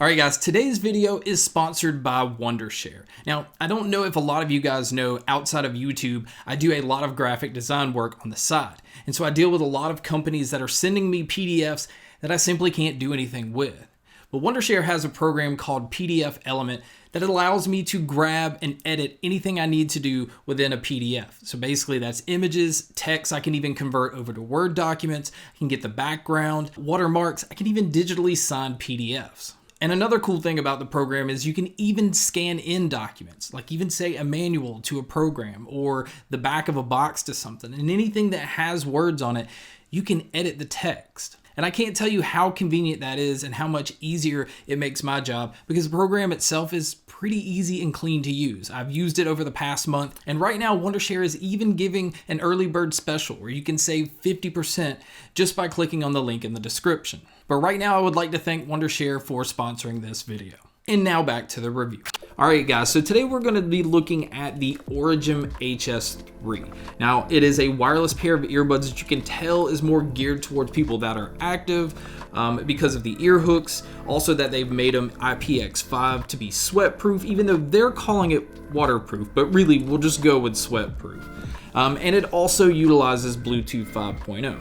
Alright guys, today's video is sponsored by Wondershare. Now, I don't know if a lot of you guys know, outside of YouTube, I do a lot of graphic design work on the side. And so I deal with a lot of companies that are sending me PDFs that I simply can't do anything with. But Wondershare has a program called PDFelement that allows me to grab and edit anything I need to do within a PDF. So basically that's images, text, I can even convert over to Word documents, I can get the background, watermarks, I can even digitally sign PDFs. And another cool thing about the program is you can even scan in documents, like even say a manual to a program or the back of a box to something, and anything that has words on it, you can edit the text. And I can't tell you how convenient that is and how much easier it makes my job, because the program itself is pretty easy and clean to use. I've used it over the past month, and right now Wondershare is even giving an early bird special where you can save 50% just by clicking on the link in the description. But right now I would like to thank Wondershare for sponsoring this video. And now back to the review. Alright guys, so today we're going to be looking at the Origem HS-3. Now it is a wireless pair of earbuds that you can tell is more geared towards people that are active because of the ear hooks. Also that they've made them IPX5 to be sweat proof, even though they're calling it waterproof, but really we'll just go with sweat proof. And it also utilizes Bluetooth 5.0.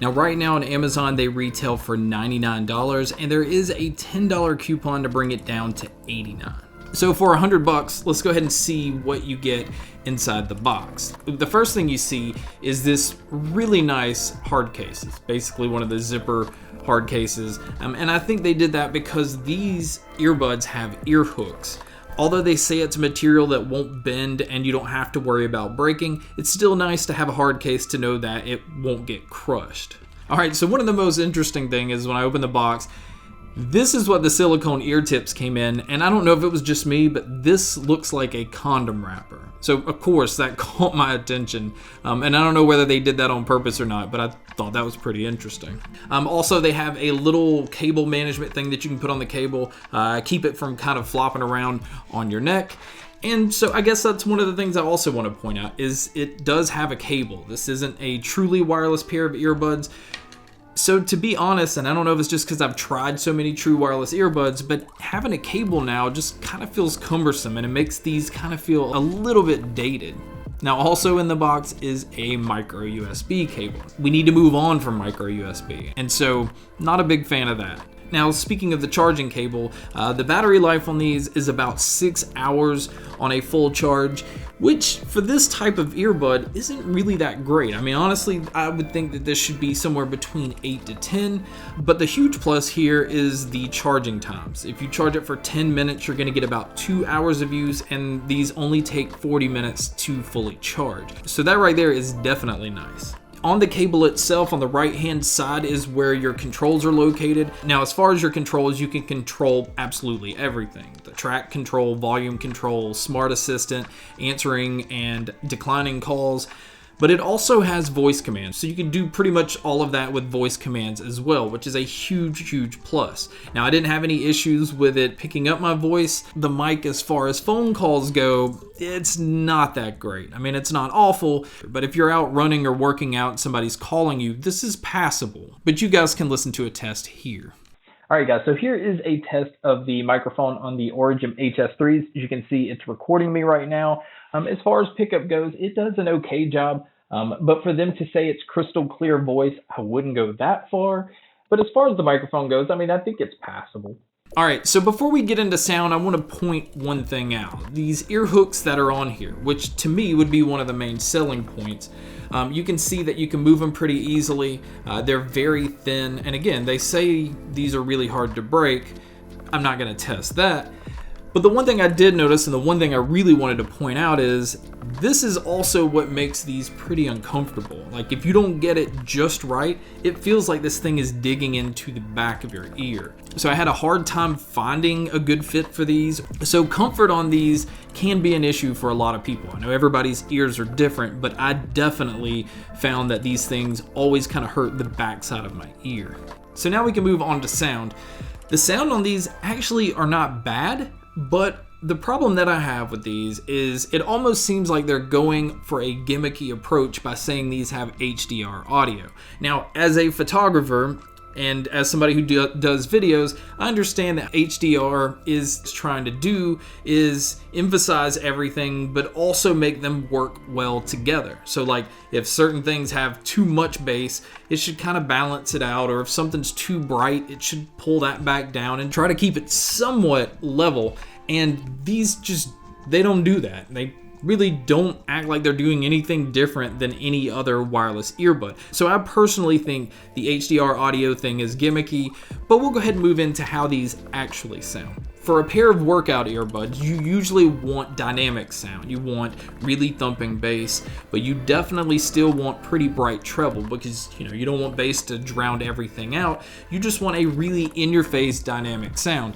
Now right now on Amazon they retail for $99 and there is a $10 coupon to bring it down to $89. So for $100, let's go ahead and see what you get inside the box. The first thing you see is this really nice hard case. It's basically one of the zipper hard cases. And I think they did that because these earbuds have ear hooks. Although they say it's a material that won't bend and you don't have to worry about breaking, it's still nice to have a hard case to know that it won't get crushed. Alright, so one of the most interesting things is when I open the box, this is what the silicone ear tips came in, and I don't know if it was just me, but this looks like a condom wrapper. So of course that caught my attention, and I don't know whether they did that on purpose or not, but I thought that was pretty interesting. Also they have a little cable management thing that you can put on the cable, keep it from kind of flopping around on your neck. And so I guess that's one of the things I also want to point out is it does have a cable. This isn't a truly wireless pair of earbuds. So to be honest, and I don't know if it's just because I've tried so many true wireless earbuds, but having a cable now just kind of feels cumbersome and it makes these kind of feel a little bit dated. Now also in the box is a micro USB cable. We need to move on from micro USB, and so not a big fan of that. Now, speaking of the charging cable, the battery life on these is about 6 hours on a full charge, which for this type of earbud isn't really that great. I mean, honestly, I would think that this should be somewhere between 8 to 10, but the huge plus here is the charging times. If you charge it for 10 minutes, you're gonna get about 2 hours of use, and these only take 40 minutes to fully charge. So that right there is definitely nice. On the cable itself, on the right hand side is where your controls are located. Now as far as your controls, you can control absolutely everything. The track control, volume control, smart assistant, answering and declining calls. But it also has voice commands, so you can do pretty much all of that with voice commands as well, which is a huge plus. Now I didn't have any issues with it picking up my voice. The mic, as far as phone calls go, it's not that great. I mean, it's not awful, but if you're out running or working out and somebody's calling you, this is passable. But you guys can listen to a test here. Alright guys, so here is a test of the microphone on the Origem HS-3s. As you can see, it's recording me right now. As far as pickup goes, it does an okay job, but for them to say it's crystal clear voice, I wouldn't go that far. But as far as the microphone goes, I mean, I think it's passable. Alright, so before we get into sound, I want to point one thing out. These ear hooks that are on here, which to me would be one of the main selling points, you can see that you can move them pretty easily. They're very thin, and again, they say these are really hard to break. I'm not going to test that. But the one thing I did notice, and the one thing I really wanted to point out, is this is also what makes these pretty uncomfortable. Like if you don't get it just right, it feels like this thing is digging into the back of your ear. So I had a hard time finding a good fit for these. So comfort on these can be an issue for a lot of people. I know everybody's ears are different, but I definitely found that these things always kind of hurt the backside of my ear. So now we can move on to sound. The sound on these actually are not bad, but the problem that I have with these is it almost seems like they're going for a gimmicky approach by saying these have HDR audio. Now, as a photographer, And as somebody who does videos, I understand that HDR is trying to do is emphasize everything, but also make them work well together. So like if certain things have too much bass, it should kind of balance it out. Or if something's too bright, it should pull that back down and try to keep it somewhat level. And these they don't do that. They really don't act like they're doing anything different than any other wireless earbud. So I personally think the HDR audio thing is gimmicky, but we'll go ahead and move into how these actually sound. For a pair of workout earbuds, you usually want dynamic sound. You want really thumping bass, but you definitely still want pretty bright treble because you don't want bass to drown everything out. You just want a really in-your-face dynamic sound.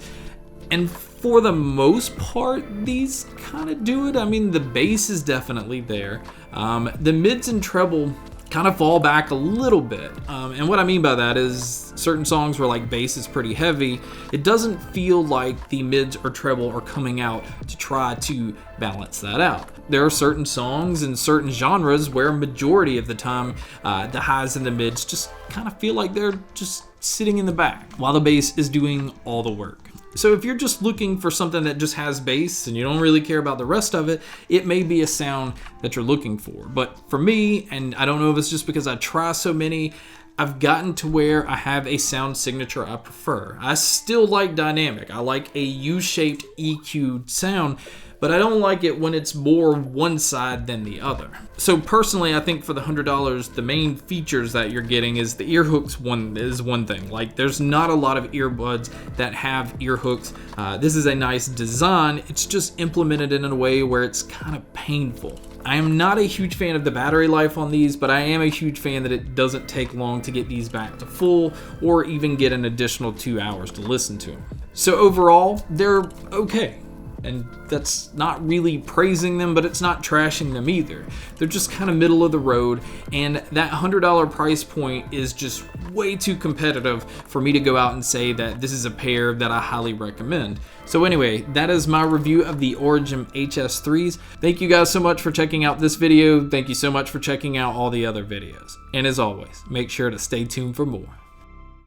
And for the most part, these kind of do it. I mean, the bass is definitely there. The mids and treble kind of fall back a little bit. And what I mean by that is certain songs where like bass is pretty heavy, it doesn't feel like the mids or treble are coming out to try to balance that out. There are certain songs and certain genres where majority of the time the highs and the mids just kind of feel like they're just sitting in the back while the bass is doing all the work. So if you're just looking for something that just has bass and you don't really care about the rest of it, it may be a sound that you're looking for. But for me, and I don't know if it's just because I try so many, I've gotten to where I have a sound signature I prefer. I still like dynamic. I like a U-shaped EQ'd sound, but I don't like it when it's more one side than the other. So personally, I think for the $100, the main features that you're getting is the ear hooks is one thing. Like there's not a lot of earbuds that have ear hooks. This is a nice design. It's just implemented in a way where it's kind of painful. I am not a huge fan of the battery life on these, but I am a huge fan that it doesn't take long to get these back to full or even get an additional 2 hours to listen to them. So overall, they're okay. And that's not really praising them, but it's not trashing them either. They're just kind of middle of the road, and that $100 price point is just way too competitive for me to go out and say that this is a pair that I highly recommend. So anyway, that is my review of the Origem HS-3s. Thank you guys so much for checking out this video. Thank you so much for checking out all the other videos. And as always, make sure to stay tuned for more.